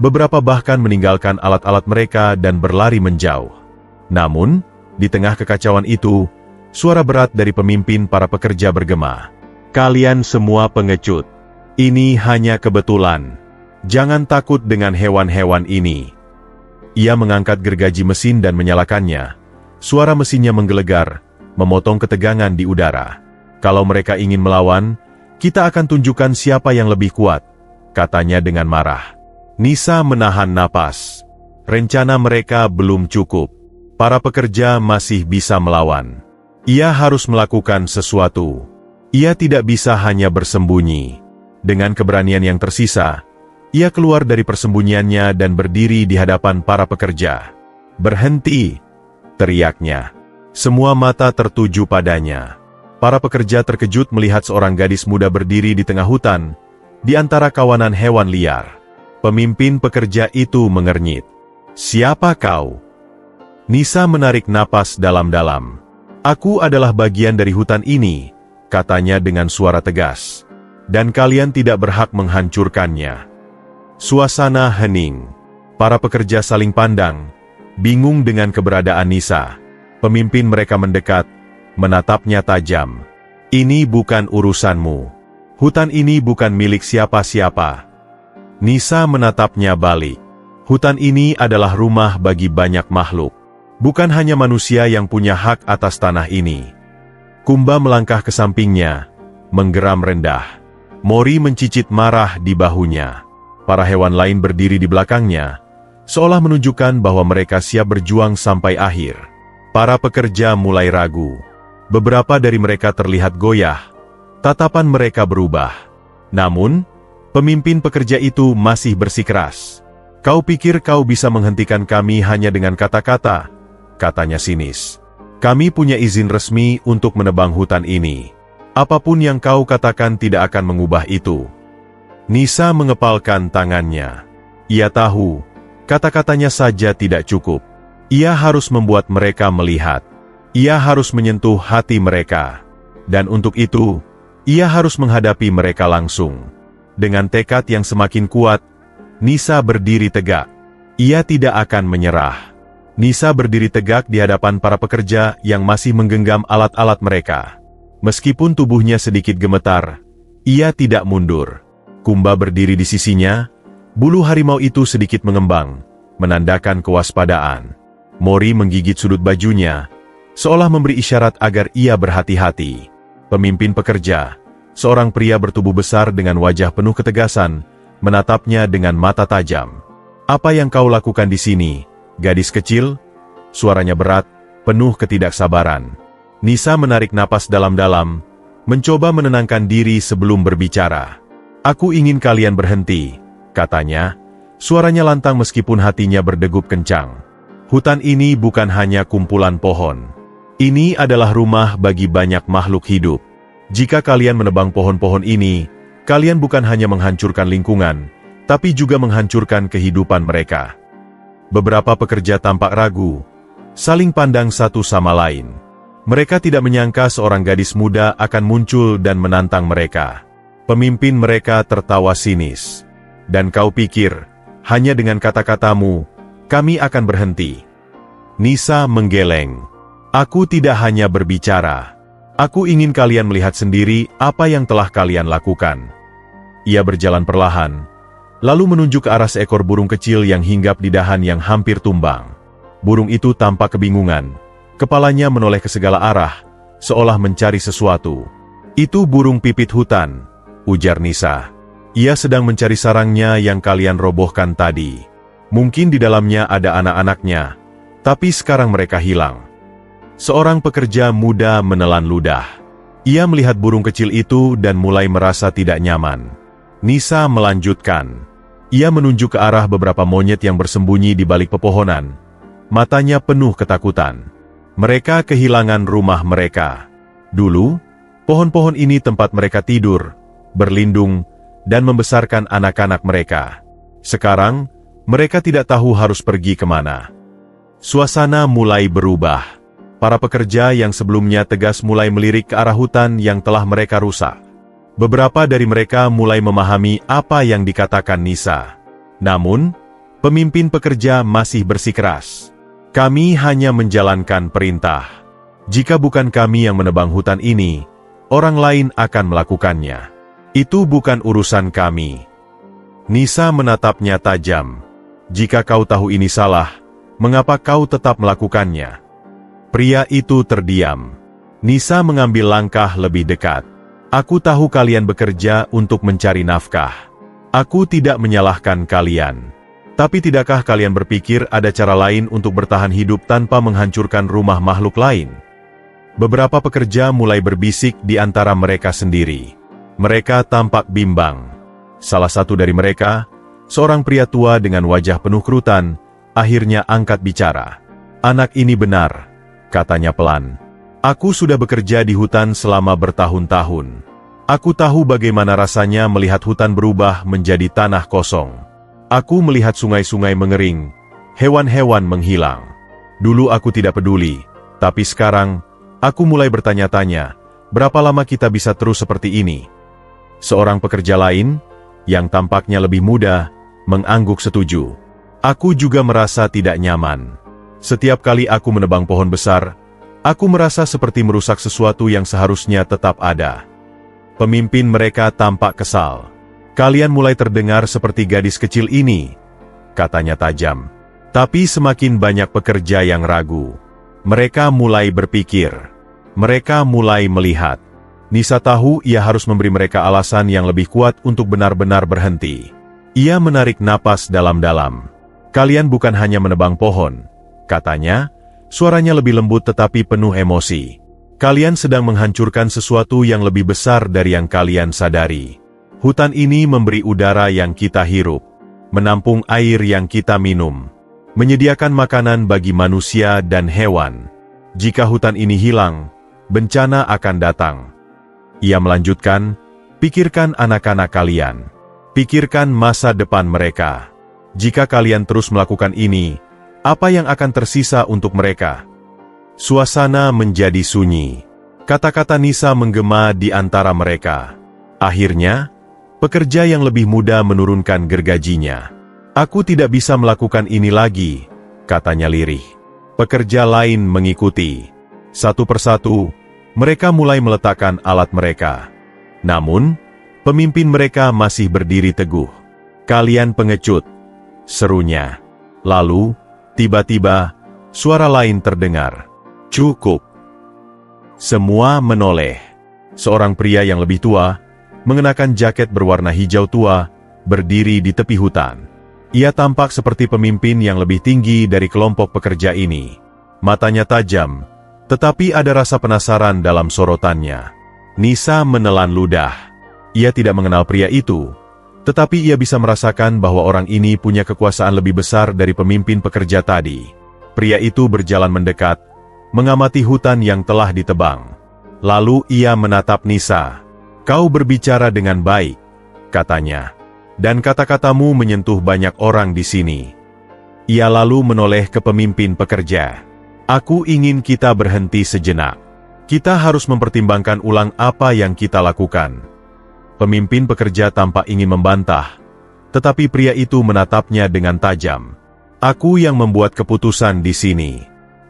Beberapa bahkan meninggalkan alat-alat mereka dan berlari menjauh. Namun, di tengah kekacauan itu, suara berat dari pemimpin para pekerja bergema. "Kalian semua pengecut. Ini hanya kebetulan. Jangan takut dengan hewan-hewan ini." Ia mengangkat gergaji mesin dan menyalakannya. Suara mesinnya menggelegar, memotong ketegangan di udara. "Kalau mereka ingin melawan, kita akan tunjukkan siapa yang lebih kuat," katanya dengan marah. Nisa menahan napas. Rencana mereka belum cukup. Para pekerja masih bisa melawan. Ia harus melakukan sesuatu. Ia tidak bisa hanya bersembunyi. Dengan keberanian yang tersisa, ia keluar dari persembunyiannya dan berdiri di hadapan para pekerja. "Berhenti!" teriaknya. Semua mata tertuju padanya. Para pekerja terkejut melihat seorang gadis muda berdiri di tengah hutan, di antara kawanan hewan liar. Pemimpin pekerja itu mengernyit. "Siapa kau?" Nisa menarik napas dalam-dalam. "Aku adalah bagian dari hutan ini," katanya dengan suara tegas. "Dan kalian tidak berhak menghancurkannya." Suasana hening. Para pekerja saling pandang, bingung dengan keberadaan Nisa. Pemimpin mereka mendekat, menatapnya tajam. "Ini bukan urusanmu. Hutan ini bukan milik siapa-siapa." Nisa menatapnya balik. "Hutan ini adalah rumah bagi banyak makhluk. Bukan hanya manusia yang punya hak atas tanah ini." Kumba melangkah ke sampingnya, menggeram rendah. Mori mencicit marah di bahunya. Para hewan lain berdiri di belakangnya, seolah menunjukkan bahwa mereka siap berjuang sampai akhir. Para pekerja mulai ragu. Beberapa dari mereka terlihat goyah. Tatapan mereka berubah. Namun, pemimpin pekerja itu masih bersikeras. "Kau pikir kau bisa menghentikan kami hanya dengan kata-kata?" katanya sinis. "Kami punya izin resmi untuk menebang hutan ini. Apapun yang kau katakan tidak akan mengubah itu." Nisa mengepalkan tangannya. Ia tahu, kata-katanya saja tidak cukup. Ia harus membuat mereka melihat. Ia harus menyentuh hati mereka. Dan untuk itu, ia harus menghadapi mereka langsung. Dengan tekad yang semakin kuat, Nisa berdiri tegak. Ia tidak akan menyerah. Nisa berdiri tegak di hadapan para pekerja yang masih menggenggam alat-alat mereka. Meskipun tubuhnya sedikit gemetar, ia tidak mundur. Kumba berdiri di sisinya, bulu harimau itu sedikit mengembang, menandakan kewaspadaan. Mori menggigit sudut bajunya, seolah memberi isyarat agar ia berhati-hati. Pemimpin pekerja, seorang pria bertubuh besar dengan wajah penuh ketegasan, menatapnya dengan mata tajam. "Apa yang kau lakukan di sini, gadis kecil?" Suaranya berat, penuh ketidaksabaran. Nisa menarik napas dalam-dalam, mencoba menenangkan diri sebelum berbicara. "Aku ingin kalian berhenti," katanya. Suaranya lantang meskipun hatinya berdegup kencang. "Hutan ini bukan hanya kumpulan pohon. Ini adalah rumah bagi banyak makhluk hidup. Jika kalian menebang pohon-pohon ini, kalian bukan hanya menghancurkan lingkungan, tapi juga menghancurkan kehidupan mereka." Beberapa pekerja tampak ragu, saling pandang satu sama lain. Mereka tidak menyangka seorang gadis muda akan muncul dan menantang mereka. Pemimpin mereka tertawa sinis. "Dan kau pikir, hanya dengan kata-katamu, kami akan berhenti?" Nisa menggeleng. "Aku tidak hanya berbicara. Aku ingin kalian melihat sendiri apa yang telah kalian lakukan." Ia berjalan perlahan, lalu menunjuk ke arah seekor burung kecil yang hinggap di dahan yang hampir tumbang. Burung itu tampak kebingungan. Kepalanya menoleh ke segala arah, seolah mencari sesuatu. "Itu burung pipit hutan," ujar Nisa. "Ia sedang mencari sarangnya yang kalian robohkan tadi. Mungkin di dalamnya ada anak-anaknya, tapi sekarang mereka hilang." Seorang pekerja muda menelan ludah. Ia melihat burung kecil itu dan mulai merasa tidak nyaman. Nisa melanjutkan. Ia menunjuk ke arah beberapa monyet yang bersembunyi di balik pepohonan. Matanya penuh ketakutan. Mereka kehilangan rumah mereka. Dulu, pohon-pohon ini tempat mereka tidur, berlindung, dan membesarkan anak-anak mereka. Sekarang, mereka tidak tahu harus pergi kemana. Suasana mulai berubah. Para pekerja yang sebelumnya tegas mulai melirik ke arah hutan yang telah mereka rusak. Beberapa dari mereka mulai memahami apa yang dikatakan Nisa. Namun, pemimpin pekerja masih bersikeras. "Kami hanya menjalankan perintah. Jika bukan kami yang menebang hutan ini, orang lain akan melakukannya. Itu bukan urusan kami." Nisa menatapnya tajam. "Jika kau tahu ini salah, mengapa kau tetap melakukannya?" Pria itu terdiam. Nisa mengambil langkah lebih dekat. "Aku tahu kalian bekerja untuk mencari nafkah. Aku tidak menyalahkan kalian. Tapi tidakkah kalian berpikir ada cara lain untuk bertahan hidup tanpa menghancurkan rumah makhluk lain?" Beberapa pekerja mulai berbisik di antara mereka sendiri. Mereka tampak bimbang. Salah satu dari mereka, seorang pria tua dengan wajah penuh kerutan, akhirnya angkat bicara. "Anak ini benar," katanya pelan. "Aku sudah bekerja di hutan selama bertahun-tahun. Aku tahu bagaimana rasanya melihat hutan berubah menjadi tanah kosong. Aku melihat sungai-sungai mengering, hewan-hewan menghilang. Dulu aku tidak peduli, tapi sekarang, aku mulai bertanya-tanya, berapa lama kita bisa terus seperti ini?" Seorang pekerja lain, yang tampaknya lebih muda, mengangguk setuju. "Aku juga merasa tidak nyaman. Setiap kali aku menebang pohon besar, aku merasa seperti merusak sesuatu yang seharusnya tetap ada." Pemimpin mereka tampak kesal. "Kalian mulai terdengar seperti gadis kecil ini," katanya tajam. Tapi semakin banyak pekerja yang ragu. Mereka mulai berpikir. Mereka mulai melihat. Nisa tahu ia harus memberi mereka alasan yang lebih kuat untuk benar-benar berhenti. Ia menarik napas dalam-dalam. "Kalian bukan hanya menebang pohon," katanya, suaranya lebih lembut tetapi penuh emosi. "Kalian sedang menghancurkan sesuatu yang lebih besar dari yang kalian sadari. Hutan ini memberi udara yang kita hirup, menampung air yang kita minum, menyediakan makanan bagi manusia dan hewan. Jika hutan ini hilang, bencana akan datang." Ia melanjutkan, "Pikirkan anak-anak kalian. Pikirkan masa depan mereka. Jika kalian terus melakukan ini, apa yang akan tersisa untuk mereka?" Suasana menjadi sunyi. Kata-kata Nisa menggema di antara mereka. Akhirnya, pekerja yang lebih muda menurunkan gergajinya. "Aku tidak bisa melakukan ini lagi," katanya lirih. Pekerja lain mengikuti. Satu persatu, mereka mulai meletakkan alat mereka. Namun, pemimpin mereka masih berdiri teguh. "Kalian pengecut," serunya. Lalu, tiba-tiba, suara lain terdengar. "Cukup." Semua menoleh. Seorang pria yang lebih tua, mengenakan jaket berwarna hijau tua, berdiri di tepi hutan. Ia tampak seperti pemimpin yang lebih tinggi dari kelompok pekerja ini. Matanya tajam, tetapi ada rasa penasaran dalam sorotannya. Nisa menelan ludah. Ia tidak mengenal pria itu, tetapi ia bisa merasakan bahwa orang ini punya kekuasaan lebih besar dari pemimpin pekerja tadi. Pria itu berjalan mendekat, mengamati hutan yang telah ditebang. Lalu ia menatap Nisa. "Kau berbicara dengan baik," katanya. "Dan kata-katamu menyentuh banyak orang di sini." Ia lalu menoleh ke pemimpin pekerja. "Aku ingin kita berhenti sejenak. Kita harus mempertimbangkan ulang apa yang kita lakukan." Pemimpin pekerja tampak ingin membantah, tetapi pria itu menatapnya dengan tajam. "Aku yang membuat keputusan di sini,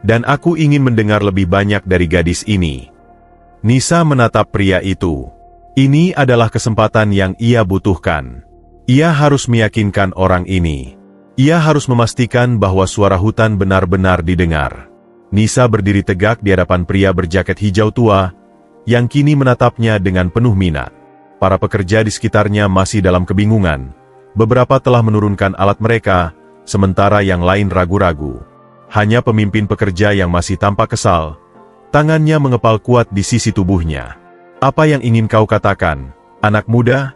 dan aku ingin mendengar lebih banyak dari gadis ini." Nisa menatap pria itu. Ini adalah kesempatan yang ia butuhkan. Ia harus meyakinkan orang ini. Ia harus memastikan bahwa suara hutan benar-benar didengar. Nisa berdiri tegak di hadapan pria berjaket hijau tua, yang kini menatapnya dengan penuh minat. Para pekerja di sekitarnya masih dalam kebingungan. Beberapa telah menurunkan alat mereka, sementara yang lain ragu-ragu. Hanya pemimpin pekerja yang masih tampak kesal. Tangannya mengepal kuat di sisi tubuhnya. "Apa yang ingin kau katakan, anak muda?"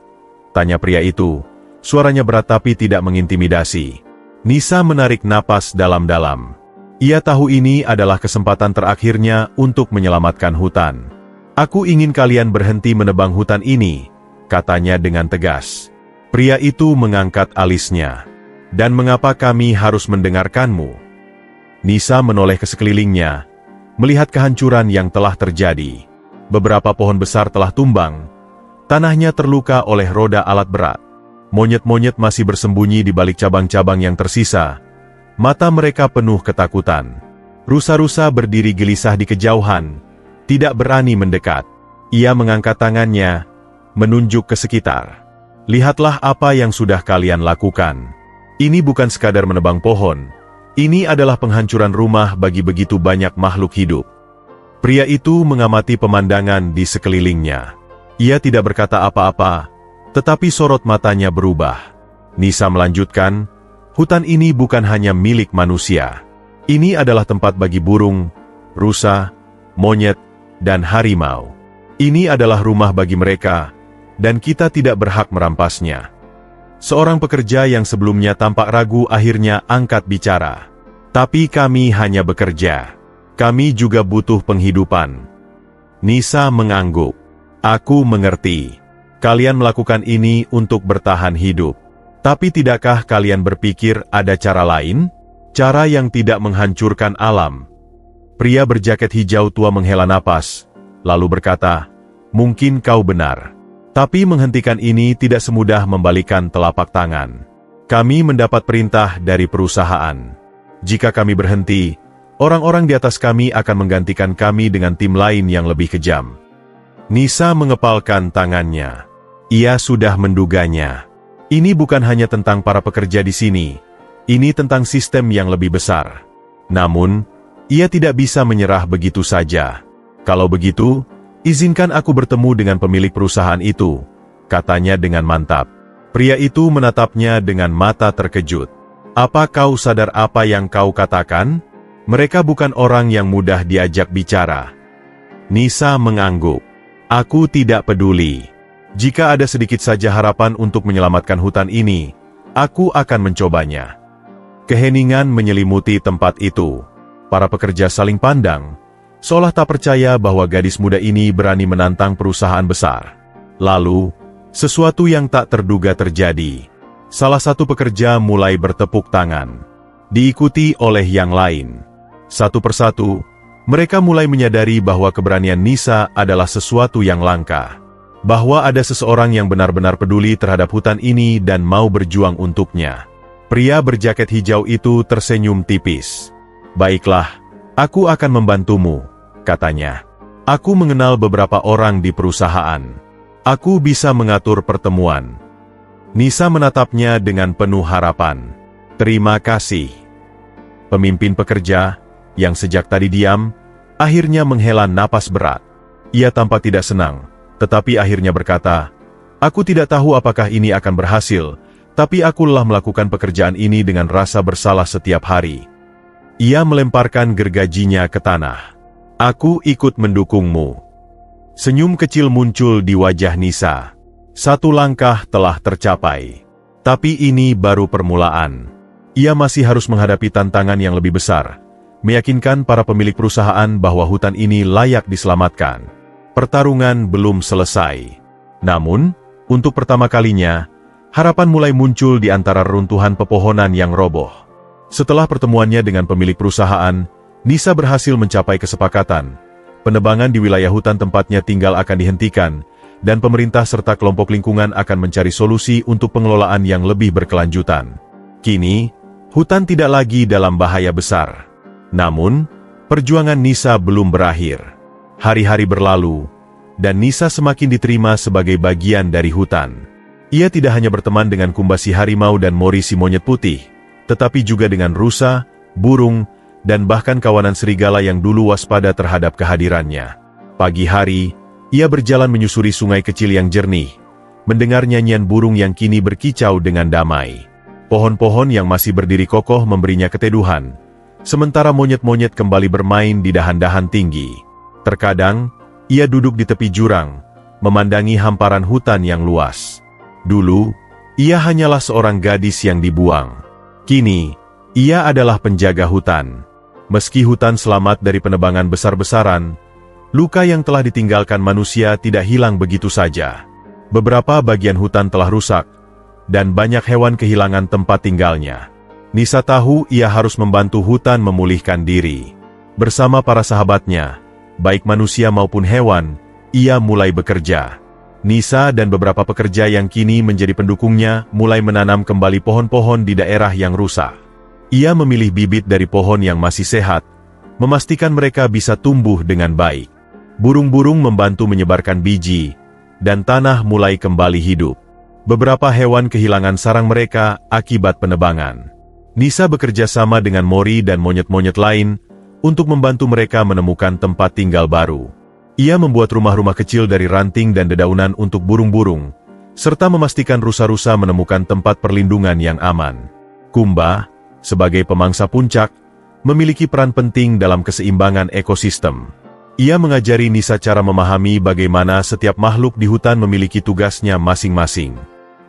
tanya pria itu. Suaranya berat tapi tidak mengintimidasi. Nisa menarik napas dalam-dalam. Ia tahu ini adalah kesempatan terakhirnya untuk menyelamatkan hutan. "Aku ingin kalian berhenti menebang hutan ini," katanya dengan tegas. Pria itu mengangkat alisnya. "Dan mengapa kami harus mendengarkanmu?" Nisa menoleh ke sekelilingnya, melihat kehancuran yang telah terjadi. Beberapa pohon besar telah tumbang, tanahnya terluka oleh roda alat berat. Monyet-monyet masih bersembunyi di balik cabang-cabang yang tersisa. Mata mereka penuh ketakutan. Rusa-rusa berdiri gelisah di kejauhan, tidak berani mendekat. Ia mengangkat tangannya, menunjuk ke sekitar. "Lihatlah apa yang sudah kalian lakukan. Ini bukan sekadar menebang pohon. Ini adalah penghancuran rumah bagi begitu banyak makhluk hidup." Pria itu mengamati pemandangan di sekelilingnya. Ia tidak berkata apa-apa, tetapi sorot matanya berubah. Nisa melanjutkan, "Hutan ini bukan hanya milik manusia. Ini adalah tempat bagi burung, rusa, monyet, dan harimau. Ini adalah rumah bagi mereka, dan kita tidak berhak merampasnya." Seorang pekerja yang sebelumnya tampak ragu akhirnya angkat bicara. "Tapi kami hanya bekerja. Kami juga butuh penghidupan." Nisa mengangguk. "Aku mengerti. Kalian melakukan ini untuk bertahan hidup. Tapi tidakkah kalian berpikir ada cara lain? Cara yang tidak menghancurkan alam?" Pria berjaket hijau tua menghela napas, lalu berkata, "Mungkin kau benar. Tapi menghentikan ini tidak semudah membalikan telapak tangan. Kami mendapat perintah dari perusahaan. Jika kami berhenti, orang-orang di atas kami akan menggantikan kami dengan tim lain yang lebih kejam." Nisa mengepalkan tangannya. Ia sudah menduganya. Ini bukan hanya tentang para pekerja di sini. Ini tentang sistem yang lebih besar. Namun, ia tidak bisa menyerah begitu saja. "Kalau begitu, izinkan aku bertemu dengan pemilik perusahaan itu," katanya dengan mantap. Pria itu menatapnya dengan mata terkejut. "Apa kau sadar apa yang kau katakan? Mereka bukan orang yang mudah diajak bicara." Nisa mengangguk. "Aku tidak peduli. Jika ada sedikit saja harapan untuk menyelamatkan hutan ini, aku akan mencobanya." Keheningan menyelimuti tempat itu. Para pekerja saling pandang, seolah tak percaya bahwa gadis muda ini berani menantang perusahaan besar. Lalu, sesuatu yang tak terduga terjadi. Salah satu pekerja mulai bertepuk tangan, diikuti oleh yang lain. Satu persatu, mereka mulai menyadari bahwa keberanian Nisa adalah sesuatu yang langka. Bahwa ada seseorang yang benar-benar peduli terhadap hutan ini dan mau berjuang untuknya. Pria berjaket hijau itu tersenyum tipis. "Baiklah, aku akan membantumu," katanya. "Aku mengenal beberapa orang di perusahaan. Aku bisa mengatur pertemuan." Nisa menatapnya dengan penuh harapan. "Terima kasih." Pemimpin pekerja, yang sejak tadi diam, akhirnya menghela napas berat. Ia tampak tidak senang, tetapi akhirnya berkata, "Aku tidak tahu apakah ini akan berhasil, tapi aku lelah melakukan pekerjaan ini dengan rasa bersalah setiap hari." Ia melemparkan gergajinya ke tanah. "Aku ikut mendukungmu." Senyum kecil muncul di wajah Nisa. Satu langkah telah tercapai. Tapi ini baru permulaan. Ia masih harus menghadapi tantangan yang lebih besar, meyakinkan para pemilik perusahaan bahwa hutan ini layak diselamatkan. Pertarungan belum selesai. Namun, untuk pertama kalinya, harapan mulai muncul di antara reruntuhan pepohonan yang roboh. Setelah pertemuannya dengan pemilik perusahaan, Nisa berhasil mencapai kesepakatan. Penebangan di wilayah hutan tempatnya tinggal akan dihentikan, dan pemerintah serta kelompok lingkungan akan mencari solusi untuk pengelolaan yang lebih berkelanjutan. Kini, hutan tidak lagi dalam bahaya besar. Namun, perjuangan Nisa belum berakhir. Hari-hari berlalu, dan Nisa semakin diterima sebagai bagian dari hutan. Ia tidak hanya berteman dengan Kumba si harimau dan Mori si monyet putih, tetapi juga dengan rusa, burung, dan bahkan kawanan serigala yang dulu waspada terhadap kehadirannya. Pagi hari, ia berjalan menyusuri sungai kecil yang jernih, mendengar nyanyian burung yang kini berkicau dengan damai. Pohon-pohon yang masih berdiri kokoh memberinya keteduhan, sementara monyet-monyet kembali bermain di dahan-dahan tinggi. Terkadang, ia duduk di tepi jurang, memandangi hamparan hutan yang luas. Dulu, ia hanyalah seorang gadis yang dibuang. Kini, ia adalah penjaga hutan. Meski hutan selamat dari penebangan besar-besaran, luka yang telah ditinggalkan manusia tidak hilang begitu saja. Beberapa bagian hutan telah rusak, dan banyak hewan kehilangan tempat tinggalnya. Nisa tahu ia harus membantu hutan memulihkan diri. Bersama para sahabatnya, baik manusia maupun hewan, ia mulai bekerja. Nisa dan beberapa pekerja yang kini menjadi pendukungnya mulai menanam kembali pohon-pohon di daerah yang rusak. Ia memilih bibit dari pohon yang masih sehat, memastikan mereka bisa tumbuh dengan baik. Burung-burung membantu menyebarkan biji, dan tanah mulai kembali hidup. Beberapa hewan kehilangan sarang mereka akibat penebangan. Nisa bekerja sama dengan Mori dan monyet-monyet lain untuk membantu mereka menemukan tempat tinggal baru. Ia membuat rumah-rumah kecil dari ranting dan dedaunan untuk burung-burung, serta memastikan rusa-rusa menemukan tempat perlindungan yang aman. Kumba, sebagai pemangsa puncak, memiliki peran penting dalam keseimbangan ekosistem. Ia mengajari Nisa cara memahami bagaimana setiap makhluk di hutan memiliki tugasnya masing-masing.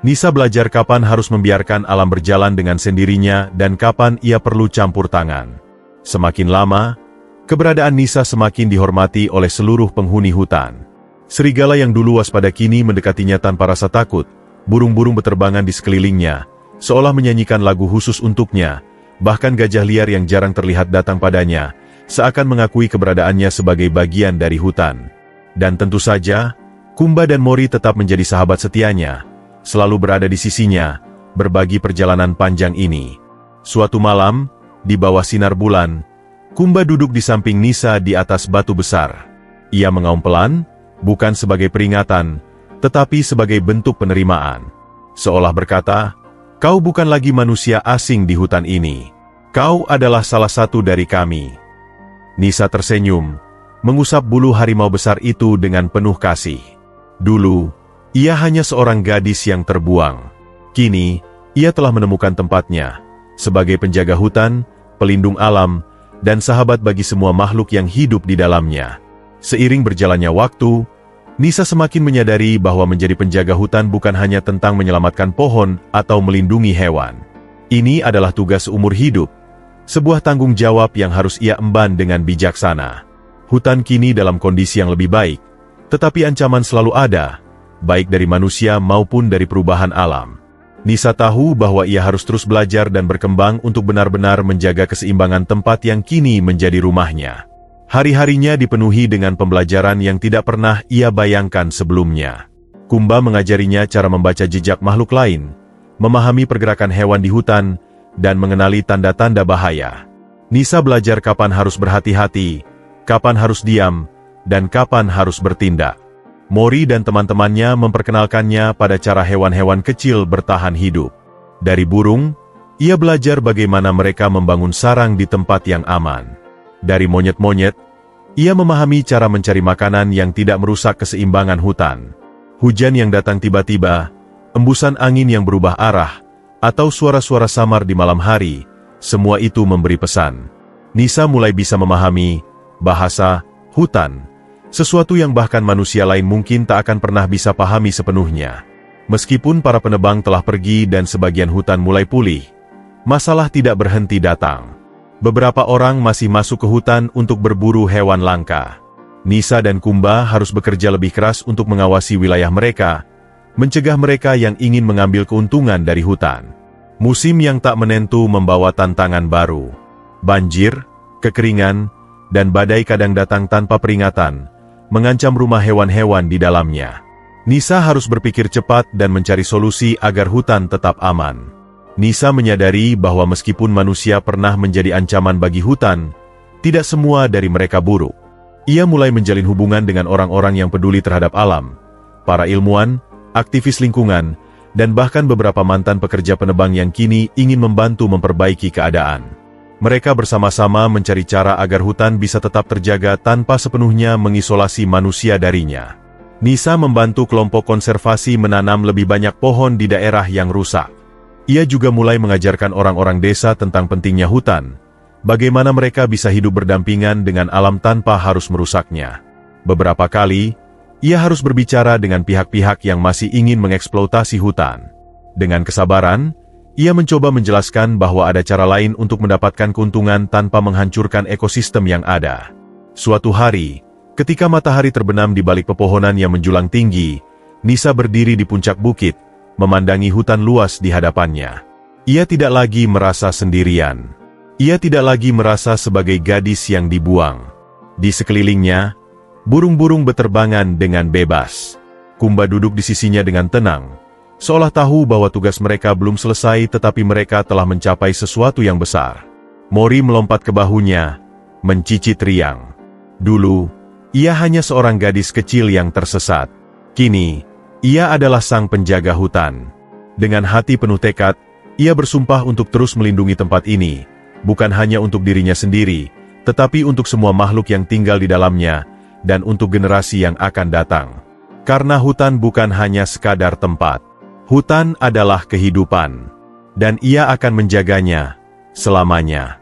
Nisa belajar kapan harus membiarkan alam berjalan dengan sendirinya dan kapan ia perlu campur tangan. Semakin lama, keberadaan Nisa semakin dihormati oleh seluruh penghuni hutan. Serigala yang dulu waspada kini mendekatinya tanpa rasa takut, burung-burung beterbangan di sekelilingnya, seolah menyanyikan lagu khusus untuknya, bahkan gajah liar yang jarang terlihat datang padanya, seakan mengakui keberadaannya sebagai bagian dari hutan. Dan tentu saja, Kumba dan Mori tetap menjadi sahabat setianya, selalu berada di sisinya, berbagi perjalanan panjang ini. Suatu malam, di bawah sinar bulan, Kumba duduk di samping Nisa di atas batu besar. Ia mengaum pelan, bukan sebagai peringatan, tetapi sebagai bentuk penerimaan. Seolah berkata, "Kau bukan lagi manusia asing di hutan ini. Kau adalah salah satu dari kami." Nisa tersenyum, mengusap bulu harimau besar itu dengan penuh kasih. Dulu, ia hanya seorang gadis yang terbuang. Kini, ia telah menemukan tempatnya, sebagai penjaga hutan, pelindung alam, dan sahabat bagi semua makhluk yang hidup di dalamnya. Seiring berjalannya waktu, Nisa semakin menyadari bahwa menjadi penjaga hutan bukan hanya tentang menyelamatkan pohon atau melindungi hewan. Ini adalah tugas seumur hidup, sebuah tanggung jawab yang harus ia emban dengan bijaksana. Hutan kini dalam kondisi yang lebih baik, tetapi ancaman selalu ada, baik dari manusia maupun dari perubahan alam. Nisa tahu bahwa ia harus terus belajar dan berkembang untuk benar-benar menjaga keseimbangan tempat yang kini menjadi rumahnya. Hari-harinya dipenuhi dengan pembelajaran yang tidak pernah ia bayangkan sebelumnya. Kumba mengajarinya cara membaca jejak makhluk lain, memahami pergerakan hewan di hutan, dan mengenali tanda-tanda bahaya. Nisa belajar kapan harus berhati-hati, kapan harus diam, dan kapan harus bertindak. Mori dan teman-temannya memperkenalkannya pada cara hewan-hewan kecil bertahan hidup. Dari burung, ia belajar bagaimana mereka membangun sarang di tempat yang aman. Dari monyet-monyet, ia memahami cara mencari makanan yang tidak merusak keseimbangan hutan. Hujan yang datang tiba-tiba, embusan angin yang berubah arah, atau suara-suara samar di malam hari, semua itu memberi pesan. Nisa mulai bisa memahami bahasa hutan, Sesuatu yang bahkan manusia lain mungkin tak akan pernah bisa pahami sepenuhnya. Meskipun para penebang telah pergi dan sebagian hutan mulai pulih, masalah tidak berhenti datang. Beberapa orang masih masuk ke hutan untuk berburu hewan langka. Nisa dan Kumba harus bekerja lebih keras untuk mengawasi wilayah mereka, mencegah mereka yang ingin mengambil keuntungan dari hutan. Musim yang tak menentu membawa tantangan baru. Banjir, kekeringan, dan badai kadang datang tanpa peringatan, mengancam rumah hewan-hewan di dalamnya. Nisa harus berpikir cepat dan mencari solusi agar hutan tetap aman. Nisa menyadari bahwa meskipun manusia pernah menjadi ancaman bagi hutan, tidak semua dari mereka buruk. Ia mulai menjalin hubungan dengan orang-orang yang peduli terhadap alam, para ilmuwan, aktivis lingkungan, dan bahkan beberapa mantan pekerja penebang yang kini ingin membantu memperbaiki keadaan. Mereka bersama-sama mencari cara agar hutan bisa tetap terjaga tanpa sepenuhnya mengisolasi manusia darinya. Nisa membantu kelompok konservasi menanam lebih banyak pohon di daerah yang rusak. Ia juga mulai mengajarkan orang-orang desa tentang pentingnya hutan, bagaimana mereka bisa hidup berdampingan dengan alam tanpa harus merusaknya. Beberapa kali, ia harus berbicara dengan pihak-pihak yang masih ingin mengeksploitasi hutan. Dengan kesabaran, ia mencoba menjelaskan bahwa ada cara lain untuk mendapatkan keuntungan tanpa menghancurkan ekosistem yang ada. Suatu hari, ketika matahari terbenam di balik pepohonan yang menjulang tinggi, Nisa berdiri di puncak bukit, memandangi hutan luas di hadapannya. Ia tidak lagi merasa sendirian. Ia tidak lagi merasa sebagai gadis yang dibuang. Di sekelilingnya, burung-burung beterbangan dengan bebas. Kumba duduk di sisinya dengan tenang, seolah tahu bahwa tugas mereka belum selesai tetapi mereka telah mencapai sesuatu yang besar. Mori melompat ke bahunya, mencicit riang. Dulu, ia hanya seorang gadis kecil yang tersesat. Kini, ia adalah sang penjaga hutan. Dengan hati penuh tekad, ia bersumpah untuk terus melindungi tempat ini, bukan hanya untuk dirinya sendiri, tetapi untuk semua makhluk yang tinggal di dalamnya, dan untuk generasi yang akan datang. Karena hutan bukan hanya sekadar tempat. Hutan adalah kehidupan. Dan ia akan menjaganya selamanya.